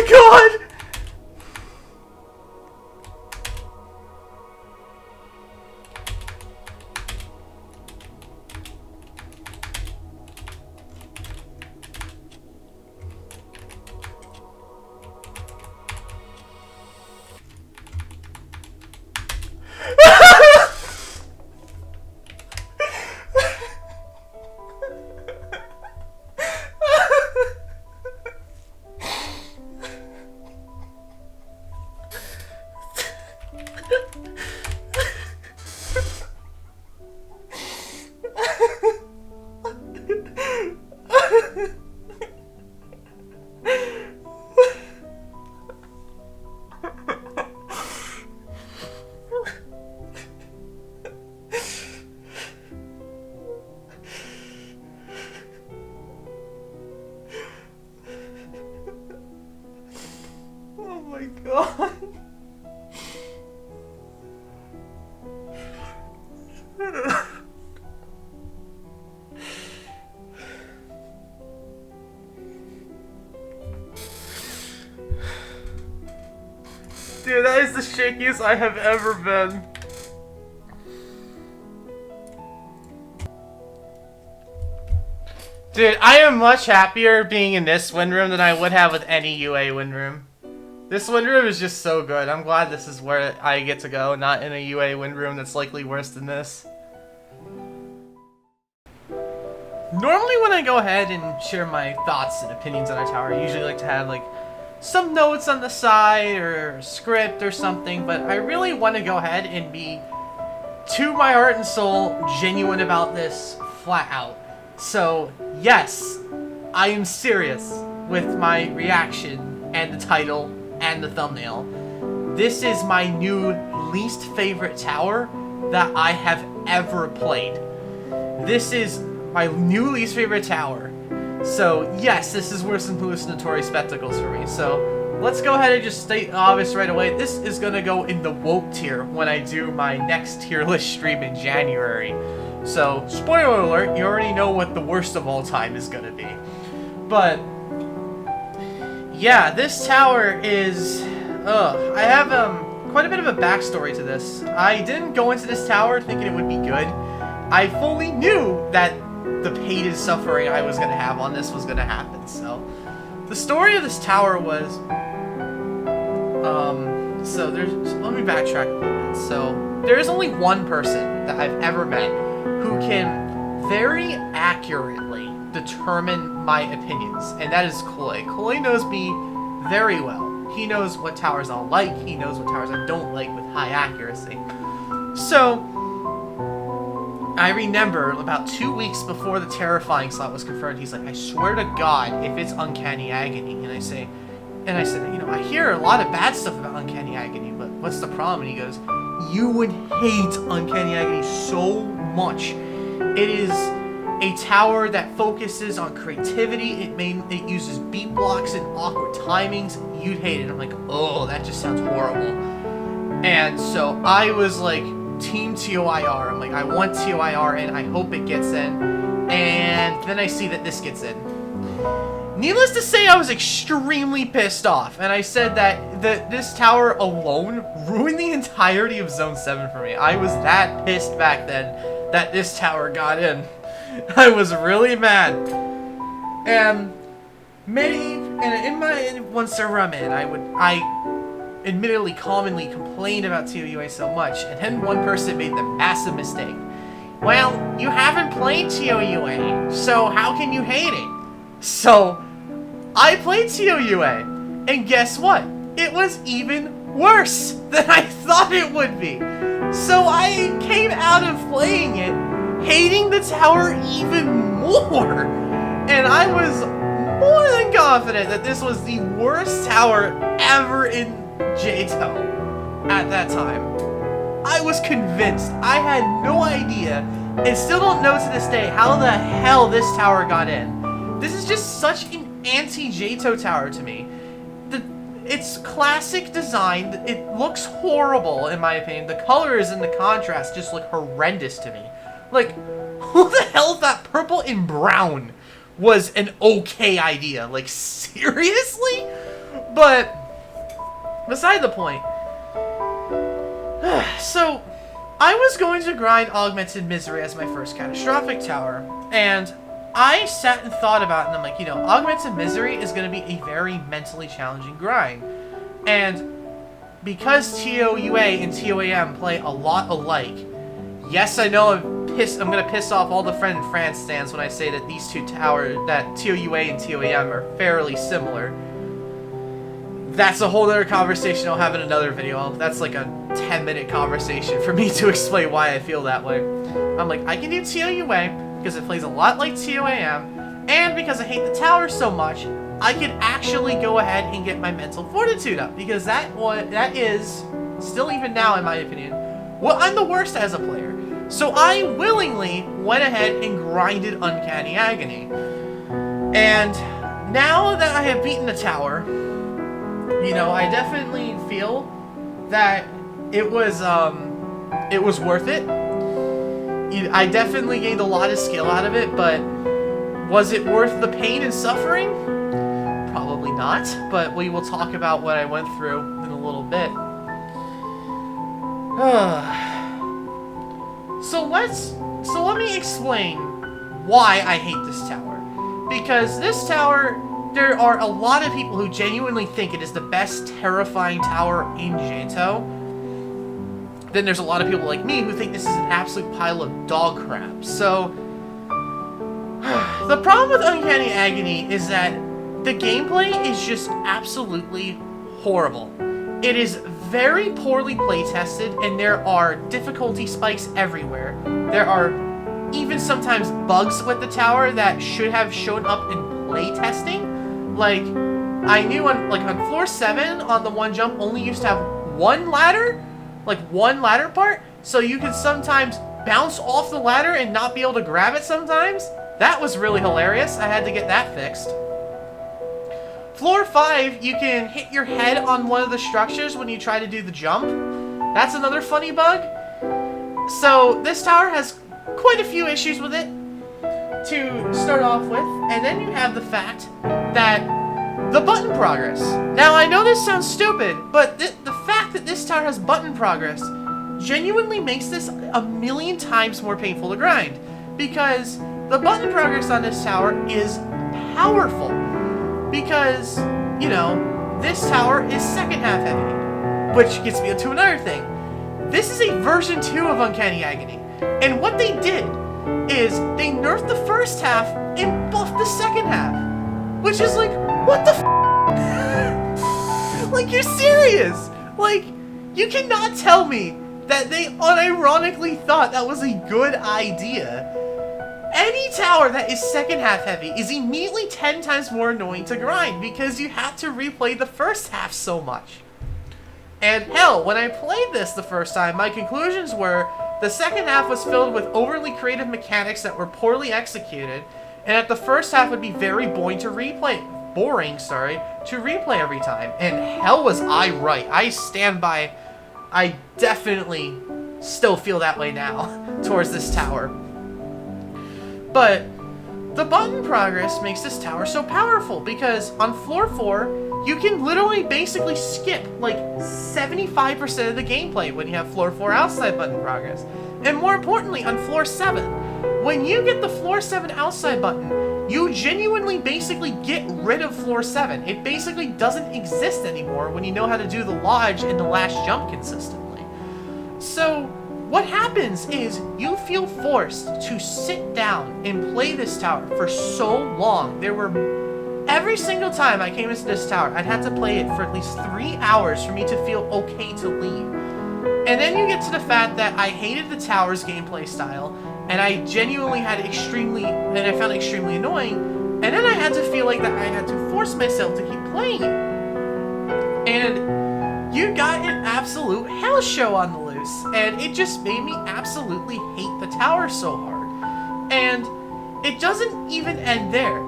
my god! Oh my god. Dude, that is the shakiest I have ever been. Dude, I am much happier being in this wind room than I would have with any UA wind room. This wind room is just so good. I'm glad this is where I get to go, not in a UA wind room that's likely worse than this. Normally when I go ahead and share my thoughts and opinions on our tower, I usually like to have like some notes on the side or a script or something, but I really want to go ahead and be, to my heart and soul, genuine about this flat out. So, yes, I am serious with my reaction and the title and the thumbnail. This is my new least favorite tower that I have ever played. This is my new least favorite tower. So, yes, this is worse than hallucinatory spectacles for me. So, let's go ahead and just state the obvious right away. This is going to go in the woke tier when I do my next tier list stream in January. So, spoiler alert, you already know what the worst of all time is going to be. But, yeah, this tower is... I have quite a bit of a backstory to this. I didn't go into this tower thinking it would be good. I fully knew that the pain and suffering I was going to have on this was going to happen. So, the story of this tower was... let me backtrack a little bit. So, there is only one person that I've ever met who can very accurately determine my opinions, and that is Koi. Koi knows me very well. He knows what towers I'll like, he knows what towers I don't like with high accuracy. So, I remember about 2 weeks before the terrifying slot was confirmed, he's like, I swear to God, if it's Uncanny Agony. And I said, you know, I hear a lot of bad stuff about Uncanny Agony, but what's the problem? And he goes, you would hate Uncanny Agony so much. It is a tower that focuses on creativity. It uses beat blocks and awkward timings. You'd hate it. I'm like, oh, that just sounds horrible. And so I was like, Team TOIR. I'm like, I want TOIR in. I hope it gets in. And then I see that this gets in. Needless to say, I was extremely pissed off, and I said that this tower alone ruined the entirety of Zone 7 for me. I was that pissed back then that this tower got in. I was really mad. And in my one server I'm in, I admittedly commonly complained about TOUA so much, and then one person made the massive mistake. Well, you haven't played TOUA, so how can you hate it? So, I played TOUA, and guess what? It was even worse than I thought it would be. So I came out of playing it, hating the tower even more. And I was more than confident that this was the worst tower ever in JToH at that time. I was convinced. I had no idea, and still don't know to this day how the hell this tower got in. This is just such an anti-JToH tower to me. It's classic design. It looks horrible, in my opinion. The colors and the contrast just look horrendous to me. Like, who the hell thought purple and brown was an okay idea? Like, seriously? But beside the point. So, I was going to grind Augmented Misery as my first catastrophic tower, and I sat and thought about it, and I'm like, you know, Augmented Misery is going to be a very mentally challenging grind. And because TOUA and TOAM play a lot alike, yes, I know I'm going to piss off all the Friend in France stands when I say that these two towers, that TOUA and TOAM are fairly similar. That's a whole other conversation I'll have in another video. That's like a 10-minute conversation for me to explain why I feel that way. I'm like, I can do TOUA because it plays a lot like TOAM, and because I hate the tower so much, I can actually go ahead and get my mental fortitude up, because that is, still even now in my opinion, what I'm the worst as a player. So I willingly went ahead and grinded Uncanny Agony. And now that I have beaten the tower, you know, I definitely feel that it was worth it. I definitely gained a lot of skill out of it, but was it worth the pain and suffering? Probably not, but we will talk about what I went through in a little bit. So let me explain why I hate this tower. Because this tower, there are a lot of people who genuinely think it is the best terrifying tower in JToH. Then there's a lot of people like me who think this is an absolute pile of dog crap. So, the problem with Uncanny Agony is that the gameplay is just absolutely horrible. It is very poorly playtested, and there are difficulty spikes everywhere. There are even sometimes bugs with the tower that should have shown up in playtesting. Like, I knew on floor 7 on the one jump only used to have one ladder, like one ladder part, so you could sometimes bounce off the ladder and not be able to grab it sometimes. That was really hilarious. I had to get that fixed. Floor 5, you can hit your head on one of the structures when you try to do the jump. That's another funny bug. So this tower has quite a few issues with it to start off with, and then you have the fact that the button progress. Now, I know this sounds stupid, but the fact that this tower has button progress genuinely makes this a million times more painful to grind, because the button progress on this tower is powerful. Because, you know, this tower is second half heavy, which gets me to another thing. This is a version 2 of Uncanny Agony, and what they did is they nerfed the first half and buffed the second half, which is like, what the f***? Like, you're serious? Like, you cannot tell me that they unironically thought that was a good idea. Any tower that is second half heavy is immediately 10 times more annoying to grind because you have to replay the first half so much. And hell, when I played this the first time, my conclusions were the second half was filled with overly creative mechanics that were poorly executed, and that the first half would be very boring to replay every time. And hell was I right. I stand by. I definitely still feel that way now towards this tower. But the button progress makes this tower so powerful because on floor 4, you can literally basically skip like 75% of the gameplay when you have floor 4 outside button progress. And more importantly, on floor 7, when you get the floor 7 outside button, you genuinely basically get rid of floor 7. It basically doesn't exist anymore when you know how to do the lodge and the last jump consistently. So what happens is you feel forced to sit down and play this tower for so long. Every single time I came into this tower, I'd have to play it for at least 3 hours for me to feel okay to leave. And then you get to the fact that I hated the tower's gameplay style, and I genuinely found it extremely annoying, and then I had to feel like that I had to force myself to keep playing. And you got an absolute hell show on the loose, and it just made me absolutely hate the tower so hard. And it doesn't even end there.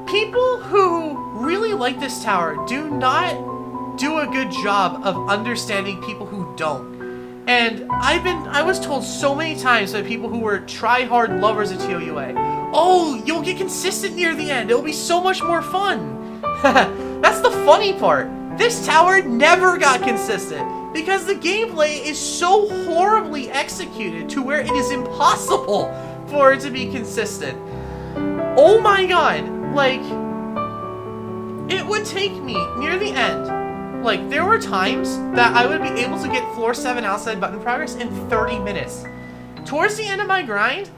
People who really like this tower do not do a good job of understanding people who don't. And I was told so many times by people who were try-hard lovers of TOUA, oh, you'll get consistent near the end, it'll be so much more fun. That's the funny part. This tower never got consistent because the gameplay is so horribly executed to where it is impossible for it to be consistent. Oh my god, like, it would take me near the end. Like, there were times that I would be able to get floor 7 outside button progress in 30 minutes. Towards the end of my grind,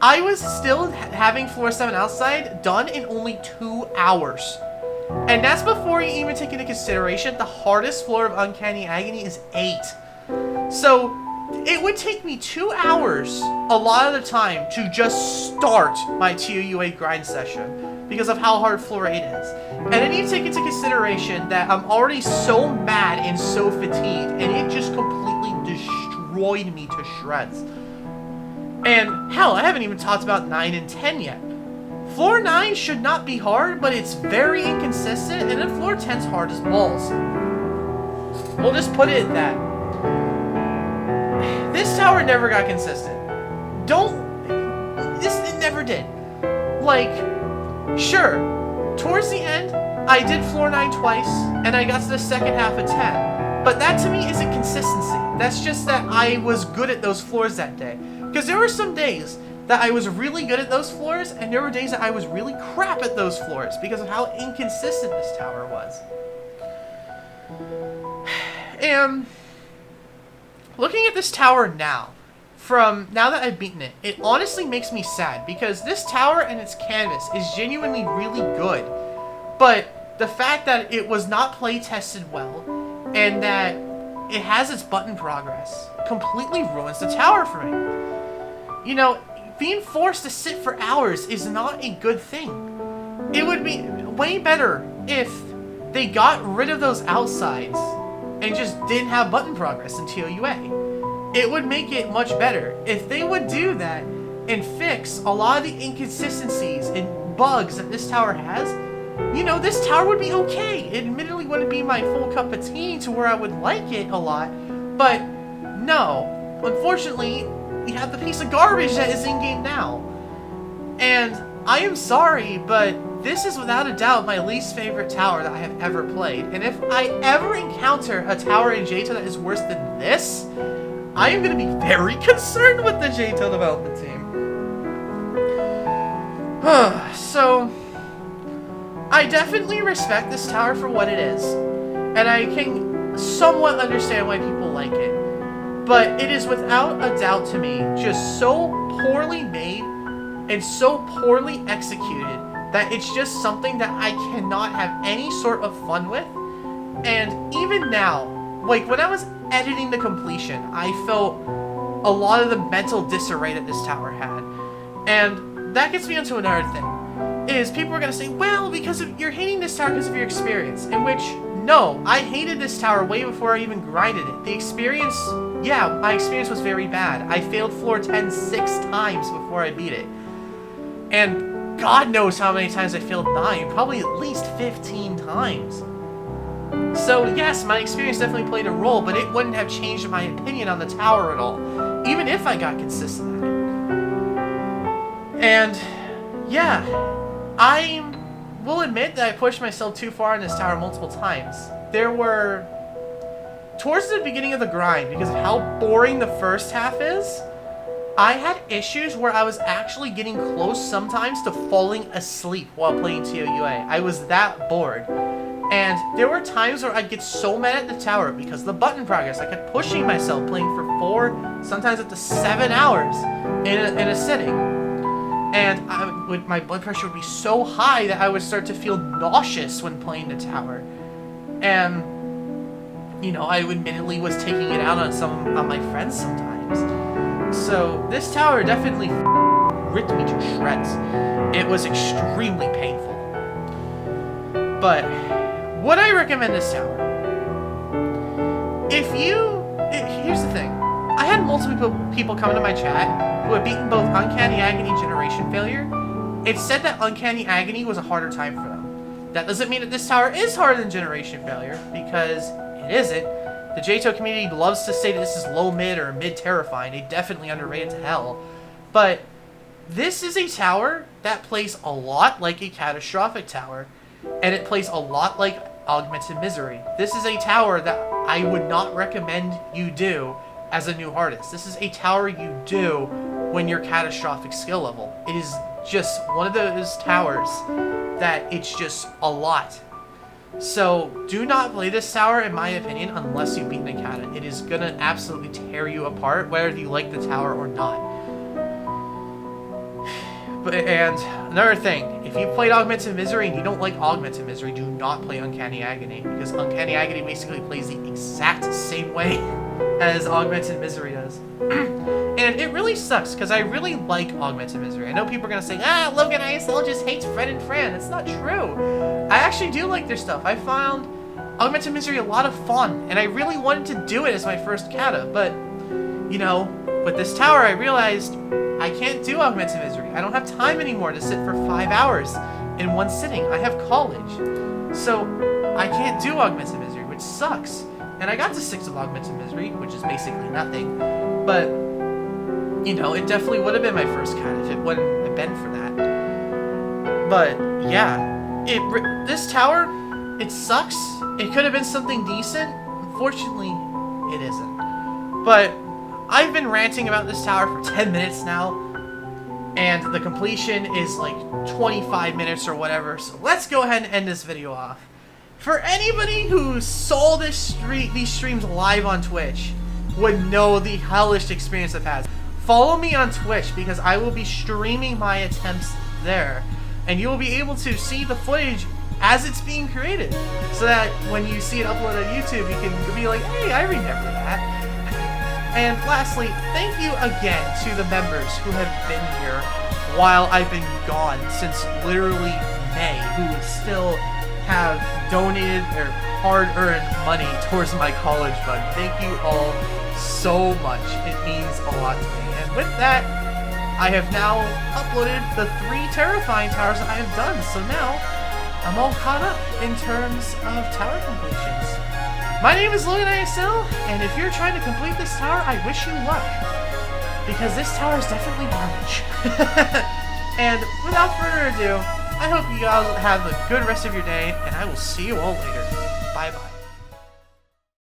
I was still having floor 7 outside done in only 2 hours. And that's before you even take into consideration the hardest floor of Uncanny Agony is 8. So, it would take me 2 hours a lot of the time to just start my JToH grind session because of how hard floor 8 is. And then you take into consideration that I'm already so mad and so fatigued, and it just completely destroyed me to shreds. And hell, I haven't even talked about 9 and 10 yet. Floor 9 should not be hard, but it's very inconsistent, and then floor 10's hard as balls. We'll just put it at that. This tower never got consistent. It never did. Like, sure, towards the end, I did floor 9 twice, and I got to the second half of 10. But that to me isn't consistency. That's just that I was good at those floors that day. Because there were some days that I was really good at those floors, and there were days that I was really crap at those floors because of how inconsistent this tower was. And looking at this tower now, now that I've beaten it, it honestly makes me sad because this tower and its canvas is genuinely really good. But the fact that it was not play tested well and that it has its button progress completely ruins the tower for me. You know, being forced to sit for hours is not a good thing. It would be way better if they got rid of those outsides and just didn't have button progress in JToH. It would make it much better. If they would do that and fix a lot of the inconsistencies and bugs that this tower has, you know, this tower would be okay. It admittedly wouldn't be my full cup of tea to where I would like it a lot, but no. Unfortunately, you have the piece of garbage that is in-game now. And I am sorry, but this is without a doubt my least favorite tower that I have ever played. And if I ever encounter a tower in JToH that is worse than this, I am going to be very concerned with the JToH development team. So, I definitely respect this tower for what it is. And I can somewhat understand why people like it. But it is without a doubt to me just so poorly made and so poorly executed that it's just something that I cannot have any sort of fun with. And even now, like when I was editing the completion, I felt a lot of the mental disarray that this tower had. And that gets me onto another thing, is people are going to say, well, because you're hating this tower because of your experience, in which, no, I hated this tower way before I even grinded it. The experience, yeah, my experience was very bad. I failed floor 10 6 times before I beat it. And God knows how many times I failed 9, probably at least 15 times. So yes, my experience definitely played a role, but it wouldn't have changed my opinion on the tower at all, even if I got consistent at it. And yeah, I will admit that I pushed myself too far in this tower multiple times. There were, towards the beginning of the grind, because of how boring the first half is, I had issues where I was actually getting close sometimes to falling asleep while playing JToH. I was that bored. And there were times where I'd get so mad at the tower because of the button progress. I kept pushing myself, playing for 4, sometimes up to 7 hours in a sitting. And my blood pressure would be so high that I would start to feel nauseous when playing the tower. And, you know, I admittedly was taking it out on my friends sometimes. So this tower definitely ripped me to shreds. It was extremely painful. But would I recommend this tower? Here's the thing. I had multiple people come into my chat who had beaten both Uncanny Agony and Generation Failure. It said that Uncanny Agony was a harder time for them. That doesn't mean that this tower is harder than Generation Failure, because it isn't. The JToH community loves to say that this is low mid or mid terrifying. They definitely underrate it to hell. But this is a tower that plays a lot like a catastrophic tower. and it plays a lot like Augmented Misery. This is a tower that I would not recommend you do as a new artist. This is a tower you do when you're catastrophic skill level. It is just one of those towers that it's just a lot. So do not play this tower, in my opinion, unless you beat Nakata. It is gonna absolutely tear you apart, whether you like the tower or not. And another thing, if you played Augmented Misery and you don't like Augmented Misery, do not play Uncanny Agony, because Uncanny Agony basically plays the exact same way as Augmented Misery does. And it really sucks, because I really like Augmented Misery. I know people are going to say, Logan ISL just hates Fred and Fran. It's not true. I actually do like their stuff. I found Augmented Misery a lot of fun, and I really wanted to do it as my first kata, but, you know, with this tower I realized I can't do Augmented Misery. I don't have time anymore to sit for 5 hours in one sitting. I have college. So I can't do Augmented Misery, which sucks. And I got to 6 of Augmented Misery, which is basically nothing. But, you know, it definitely would have been my first cat if it wouldn't have been for that. But, yeah. This tower, it sucks. It could have been something decent. Unfortunately, it isn't. But I've been ranting about this tower for 10 minutes now, and the completion is like 25 minutes or whatever, so let's go ahead and end this video off. For anybody who saw these streams live on Twitch would know the hellish experience I've had. Follow me on Twitch, because I will be streaming my attempts there, and you will be able to see the footage as it's being created, so that when you see it uploaded on YouTube, you can be like, hey, I remember that. And lastly, thank you again to the members who have been here while I've been gone since literally May, who still have donated their hard-earned money towards my college fund. Thank you all so much. It means a lot to me. And with that, I have now uploaded the 3 terrifying towers that I have done. So now, I'm all caught up in terms of tower completions. My name is Logan ISL, and if you're trying to complete this tower, I wish you luck, because this tower is definitely garbage. And without further ado, I hope you guys have a good rest of your day, and I will see you all later. Bye-bye.